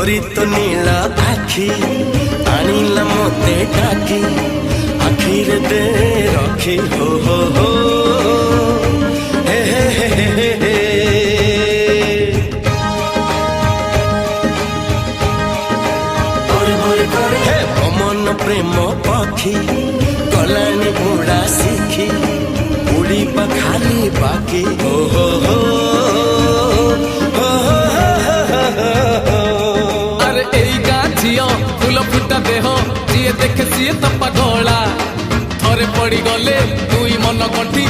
तोरी तो नीला आखी आनिला मोते डाकी आखिर दे रखी हो हे हे हे हे हे हे मन प्रेम पक्षी गलानी उड़ा सीखी उड़ी खाली बाकी हो अरे एई गाँ झियो फूल फुटा देह जी देखे सी तपा गला थरे पड़ी गले दुई मन गंठी